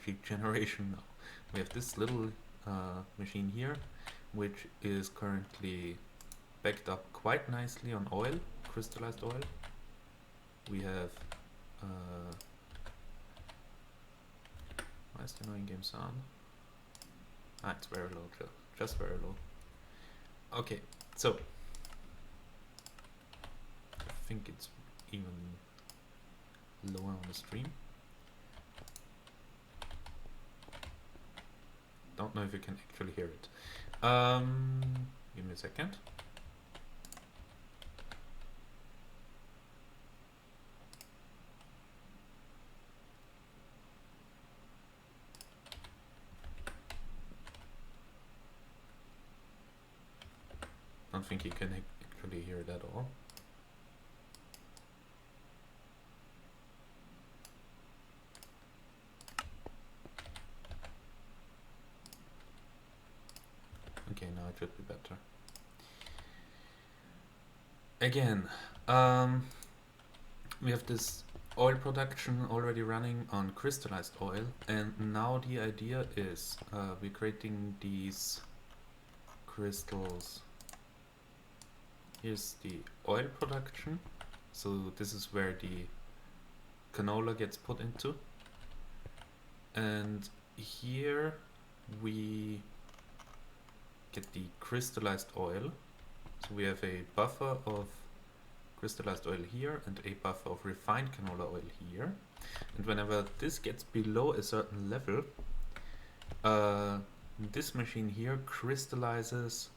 energy generation now. We have this little machine here, which is currently backed up quite nicely on oil, crystallized oil. We have why is the annoying game sound? Ah, it's very low, just very low. Okay, so I think it's even lower on the stream. Don't know if you can actually hear it. Give me a second. Don't think you can actually hear it at all. Okay, now it should be better. Again, we have this oil production already running on crystallized oil, and now the idea is we're creating these crystals. Here's the oil production, so this is where the canola gets put into, and here we get the crystallized oil. So we have a buffer of crystallized oil here and a buffer of refined canola oil here, and whenever this gets below a certain level, this machine here crystallizes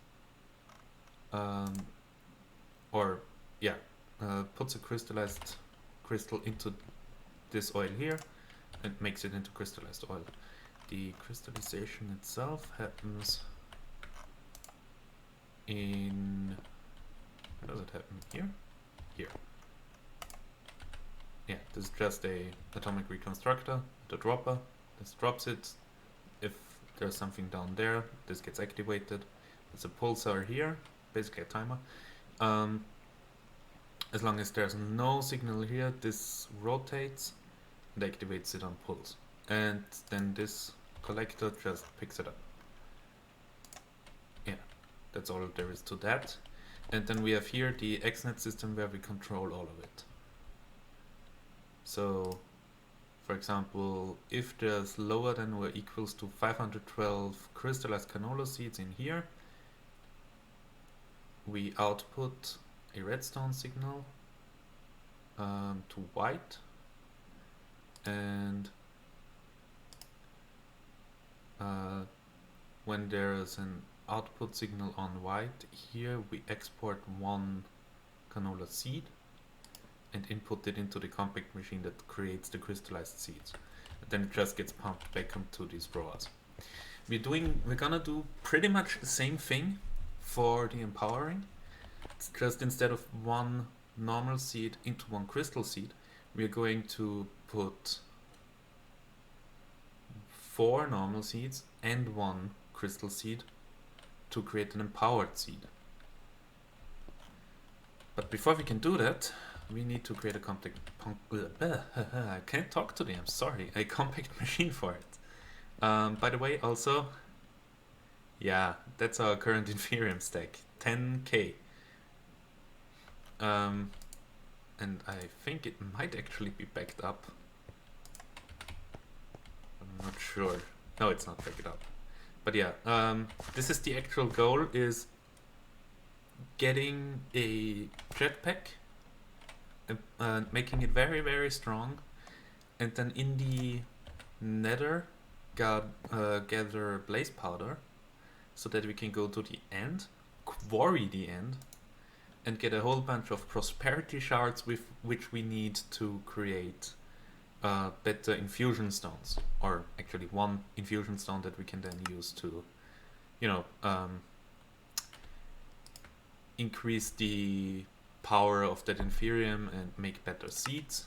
puts a crystallized crystal into this oil here and makes it into crystallized oil. The crystallization itself happens in, where does it happen? Here? Here. Yeah, this is just a atomic reconstructor, the dropper. This drops it. If there's something down there, this gets activated. There's a pulsar here, basically a timer. As long as there's no signal here, this rotates and activates it on pulse. And then this collector just picks it up. Yeah, that's all there is to that. And then we have here the XNet system where we control all of it. So, for example, if there's lower than or equals to 512 crystallized canola seeds in here, we output a redstone signal to white, and when there is an output signal on white, here we export one canola seed and input it into the compact machine that creates the crystallized seeds. And then it just gets pumped back into these drawers. We're gonna do pretty much the same thing for the empowering. It's just instead of one normal seed into one crystal seed, we're going to put 4 normal seeds and 1 crystal seed to create an empowered seed. But before we can do that, we need to create a compact I can't talk today, I'm sorry. A compact machine for it. By the way, also, yeah, that's our current Inferium stack, 10k. And I think it might actually be backed up. I'm not sure. No, it's not backed up. But yeah, this is the actual goal, is getting a jetpack, making it very, very strong, and then in the nether gather blaze powder, so that we can go to the end, quarry the end, and get a whole bunch of prosperity shards with which we need to create better infusion stones, or actually 1 infusion stone that we can then use to, increase the power of that Inferium and make better seeds.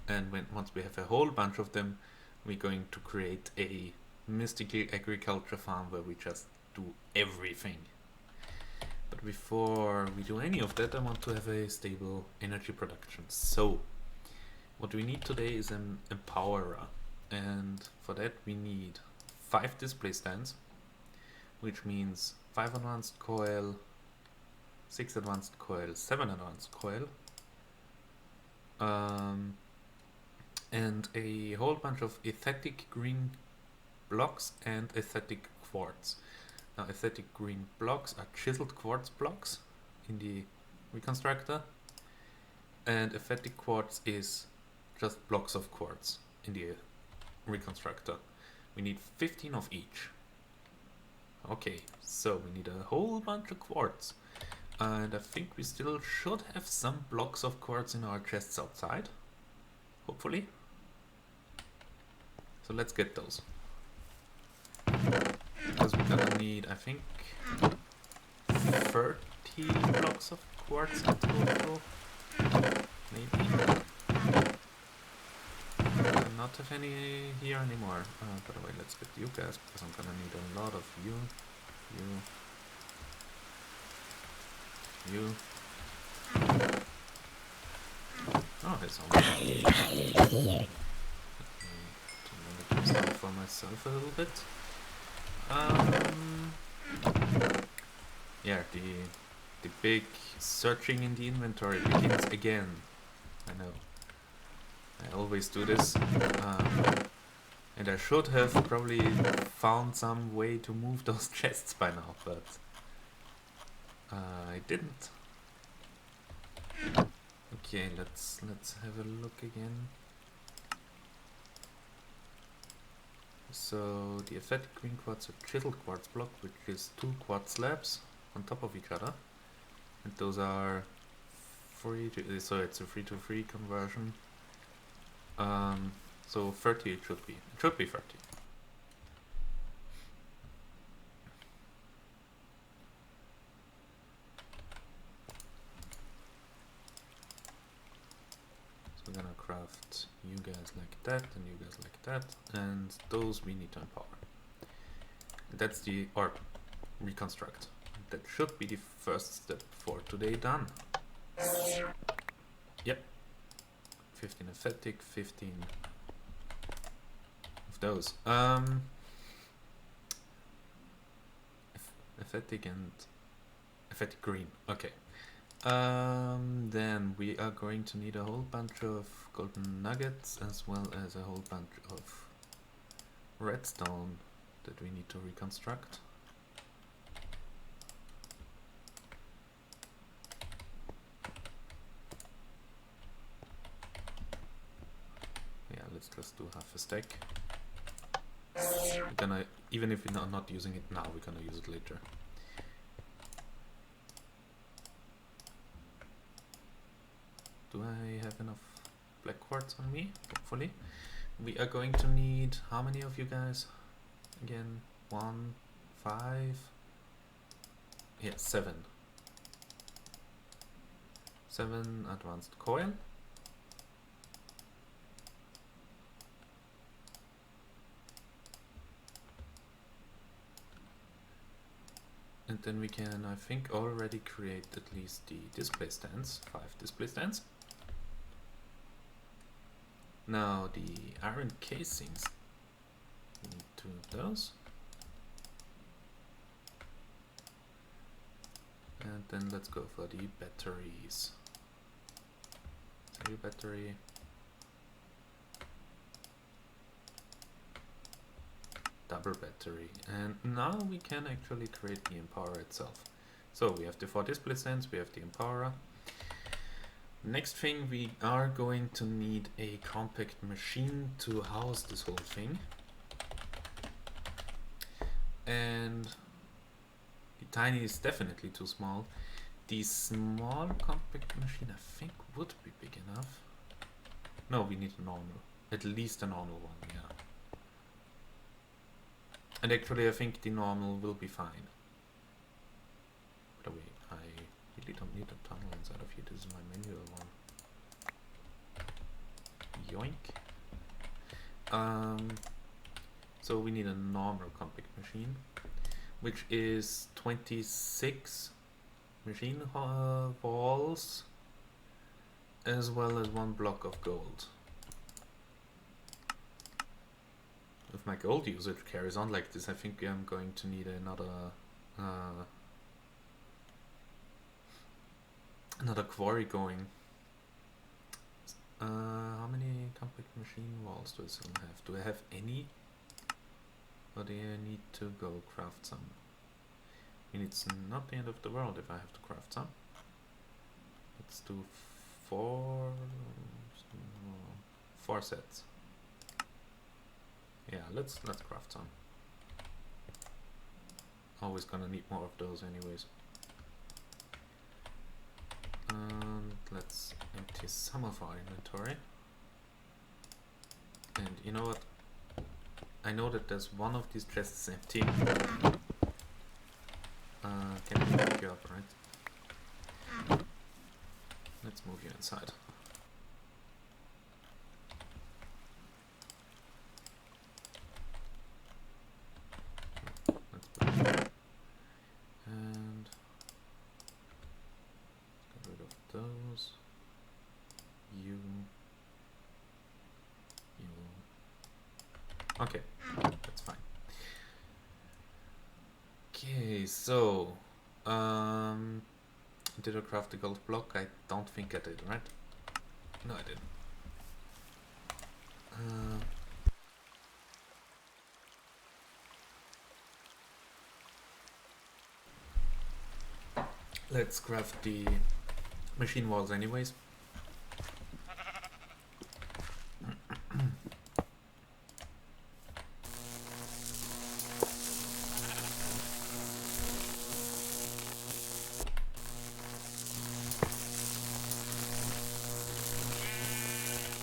And once we have a whole bunch of them, we're going to create a mystical agriculture farm where we just do everything. But before we do any of that, I want to have a stable energy production. So what we need today is an empowerer. and for that we need 5 display stands, which means 5 advanced coil, 6 advanced coil, 7 advanced coil, and a whole bunch of aesthetic green blocks and aesthetic quartz. Now aesthetic green blocks are chiseled quartz blocks in the reconstructor, and aesthetic quartz is just blocks of quartz in the reconstructor. We need 15 of each. Okay, so we need a whole bunch of quartz. And I think we still should have some blocks of quartz in our chests outside. Hopefully. So let's get those. Because we're gonna need, I think, 30 blocks of quartz in total. Maybe. I not have any here anymore. By the way, let's get you guys, because I'm gonna need a lot of you. Oh, there's only to manage this for myself a little bit. Yeah, the big searching in the inventory begins again. I know. I always do this. And I should have probably found some way to move those chests by now, but I didn't. Okay, let's have a look again. So the aesthetic green quartz are chiseled quartz block, which is 2 quartz slabs on top of each other, and those are free to, so it's a 3-to-3 conversion. So 30 it should be. It should be 30. So we're gonna craft you guys like that and you guys like that, and those we need to empower. That's the, or reconstruct. That should be the first step for today done. Yep. 15 aesthetic, 15 of those. Aesthetic and aesthetic green. Okay. Then we are going to need a whole bunch of golden nuggets as well as a whole bunch of redstone that we need to reconstruct. Yeah, let's just do half a stack. We're gonna, even if we're not using it now, we're gonna use it later. Do I have enough black quartz on me? Hopefully. We are going to need, how many of you guys? Again, 1, 5, yeah, 7. 7 advanced coil. And then we can, I think, already create at least the display stands, 5 display stands. Now the iron casings, we need 2 of those. And then let's go for the batteries. Cell battery. Double battery. And now we can actually create the empower itself. So we have the 4 display stands, we have the empower. Next thing, we are going to need a compact machine to house this whole thing. And the tiny is definitely too small. The small compact machine I think would be big enough. No, we need a normal. At least a normal one, yeah. And actually I think the normal will be fine. By the way, I really don't need a tunnel inside of here. This is my manual one. Yoink. So we need a normal compact machine, which is 26 machine balls as well as 1 block of gold. if my gold usage carries on like this, I think I'm going to need another quarry going. How many compact machine walls do I still have? Do I have any? Or do I need to go craft some? I mean, it's not the end of the world if I have to craft some. Let's do four sets. Yeah, let's craft some. Always gonna need more of those anyways. And let's empty some of our inventory. And you know what? I know that there's one of these chests empty. Can we pick you up, right? Let's move you inside. Let's put it there. And get rid of those. You. Okay, that's fine. Okay, so did I craft the gold block? I don't think I did, right? No, I didn't. Let's craft the machine walls anyways.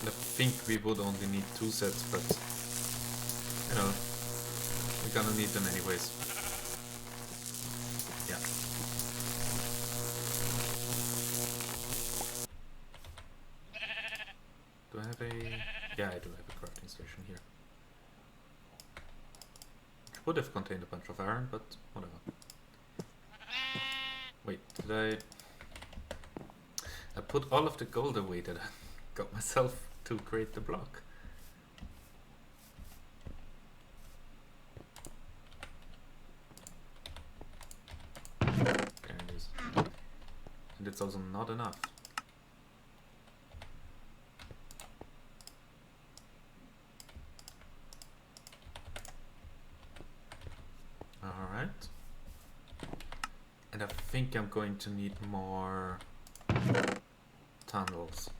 I think we would only need 2 sets, but you know, we're gonna need them anyways. Yeah. Do I have a... Yeah, I do have a crafting station here. Which would have contained a bunch of iron, but whatever. Wait, did I put all of the gold away that I got myself to create the block. There it is. And it's also not enough. Alright. And I think I'm going to need more tunnels.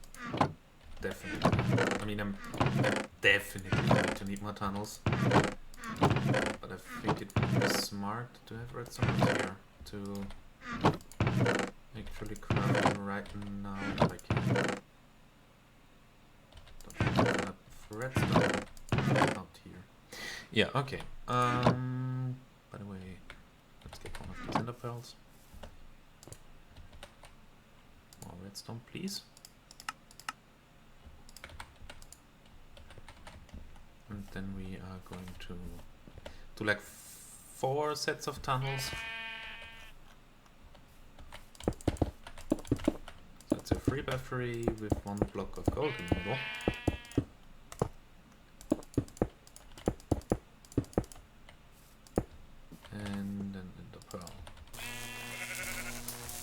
Definitely. I mean, I'm definitely going to need more tunnels. But I think it would be smart to have redstone here to actually craft them right now if I can. Don't have redstone out here. Yeah, okay. By the way, let's get one of these ender pearls. More redstone, please. And then we are going to do like 4 sets of tunnels. So it's a 3x3 with 1 block of gold in the middle. And then the pearl.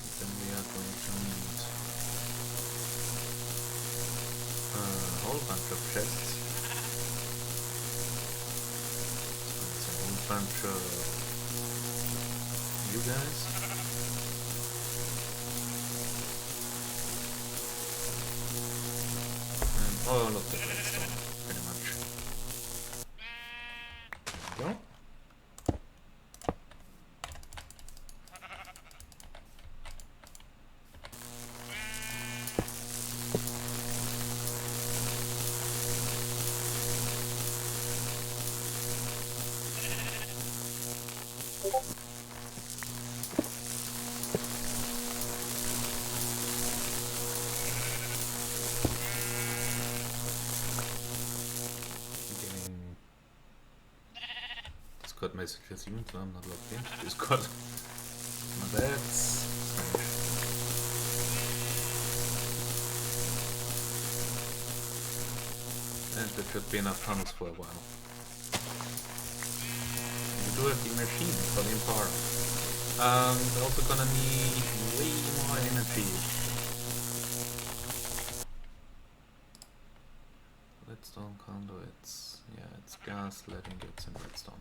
And then we are going to need a whole bunch of chests. Bunch of you guys. And all of the redstone, pretty much. There we go. Discord messages even though I'm not logged into Discord. Now that's strange. And there should be enough tunnels for a while. do have the machine for the power. We're also gonna need way more energy. Redstone conduits. Yeah, it's gas, lead ingots, and redstone.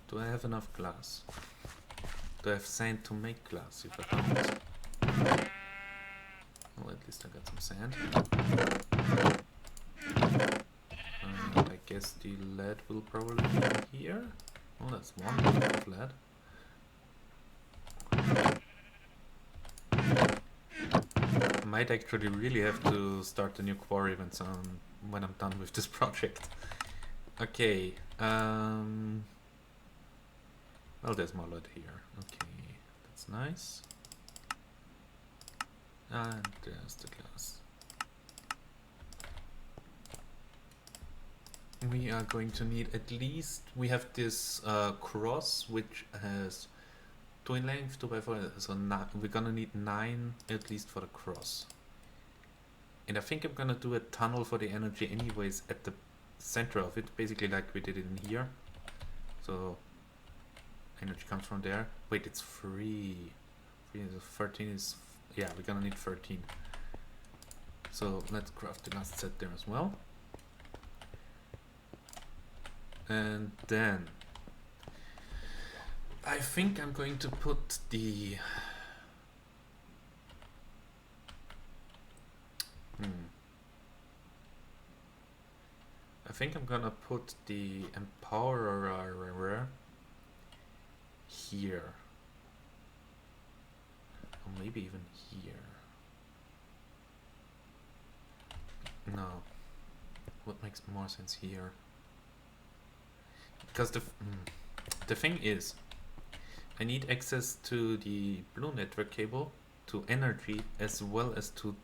Do I have enough glass? Do I have sand to make glass? If I don't, well, at least I got some sand. I guess the lead will probably be here. Oh, that's one block of lead. I might actually really have to start a new quarry when I'm done with this project. Okay. Well, there's more lead here. Okay, that's nice. And there's the glass. We are going to need at least, we have this cross which has 2 in length, 2 by 4, so we're gonna need 9 at least for the cross. And I think I'm gonna do a tunnel for the energy anyways at the center of it, basically like we did it in here. So energy comes from there. Wait, it's free. 13 is, yeah, we're gonna need 13. So let's craft the last set there as well. And then I think I'm going to put the I think I'm gonna put the empowerer here, or maybe even here. No, what makes more sense here? Because the thing is, I need access to the blue network cable, to energy, as well as to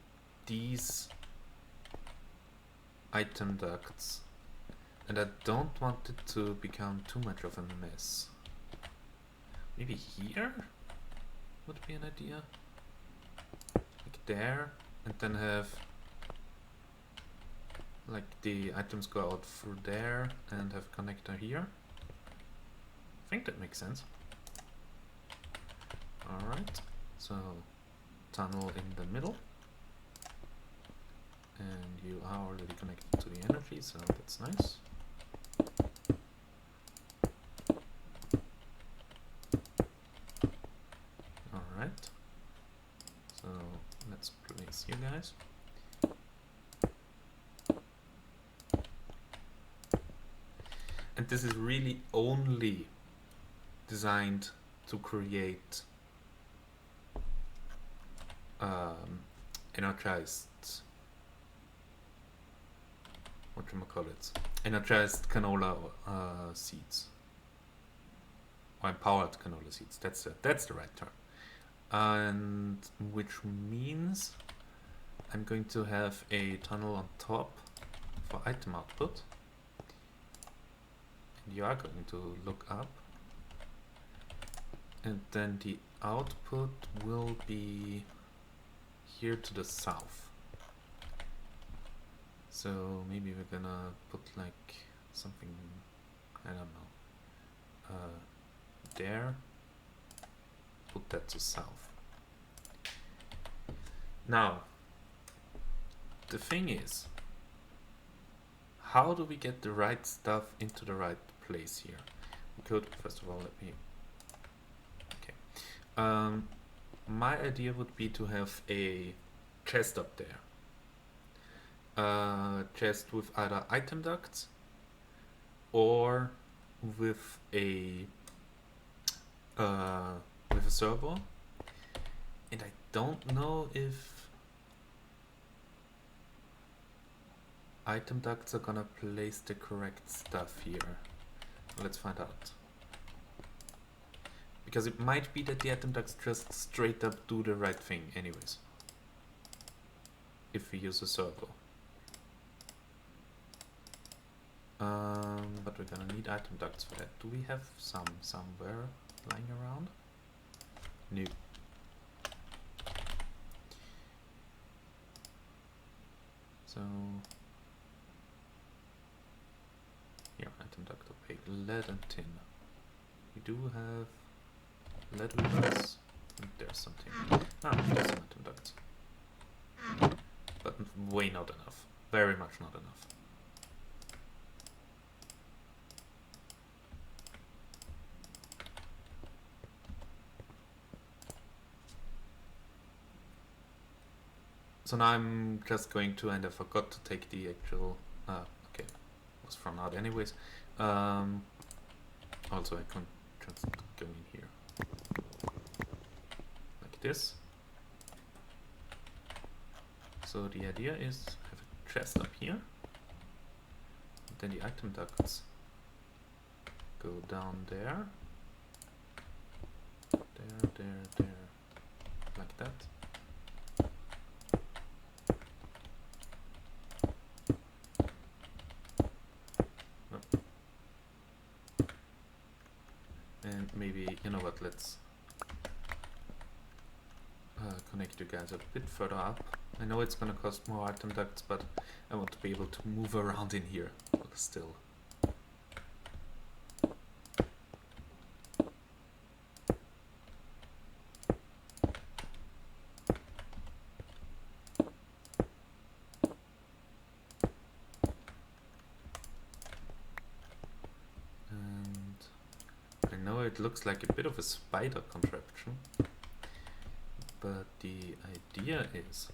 these item ducts. And I don't want it to become too much of a mess. Maybe here would be an idea. Like there, and then have like the items go out through there and have a connector here. I think that makes sense. Alright, so tunnel in the middle. And you are already connected to the energy, so that's nice. Alright, so let's place you guys. And this is really only designed to create energized, energized canola seeds, or empowered canola seeds. That's the right term. And which means I'm going to have a tunnel on top for item output. And you are going to look up, and then the output will be here to the south. So maybe we're gonna put like something, I don't know, there, put that to south. Now, the thing is, how do we get the right stuff into the right place here? We could, first of all, let me, okay. My idea would be to have a chest up there. Chest with either item ducts or with a servo, and I don't know if item ducts are gonna place the correct stuff here. Let's find out. Because it might be that the item ducts just straight up do the right thing anyways, if we use a servo. But we're gonna need item ducts for that. Do we have some somewhere lying around? No. So, yeah, item duct up way, lead and tin. We do have lead with us, and there's something. Ah, there's some atom ducts. But way not enough. Very much not enough. So now I'm just going to, and I forgot to take the actual, okay, was thrown out anyways. Also I can just go in here, like this. So the idea is have a chest up here, and then the item ducts go down there, there, like that. And maybe, you know what, let's connect you guys a bit further up. I know it's gonna cost more item ducts, but I want to be able to move around in here still. It looks like a bit of a spider contraption, but the idea is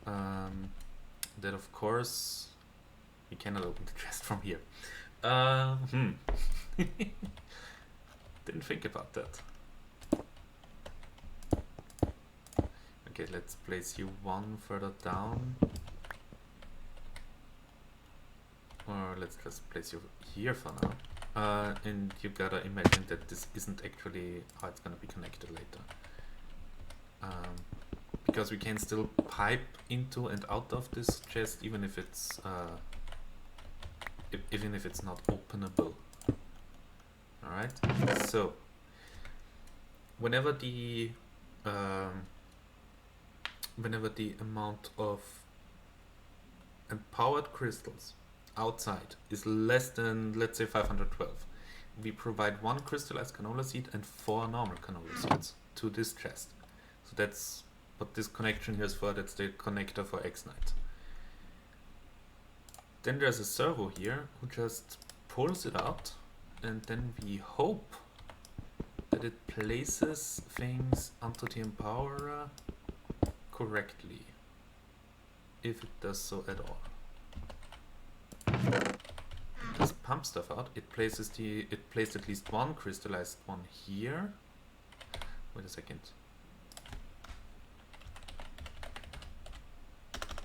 that of course we cannot open the chest from here. Didn't think about that. Okay, let's place you one further down, or let's just place you here for now. And you gotta imagine that this isn't actually how it's gonna be connected later. Because we can still pipe into and out of this chest even if it's even if it's not openable. Alright, so whenever the amount of empowered crystals outside is less than, let's say, 512, we provide 1 crystallized canola seed and 4 normal canola seeds to this chest. So that's what this connection here is for. That's the connector for X-Knight. Then there's a servo here who just pulls it out, and then we hope that it places things onto the empowerer correctly, if it does so at all. It does pump stuff out. It placed at least 1 crystallized one here. Wait a second.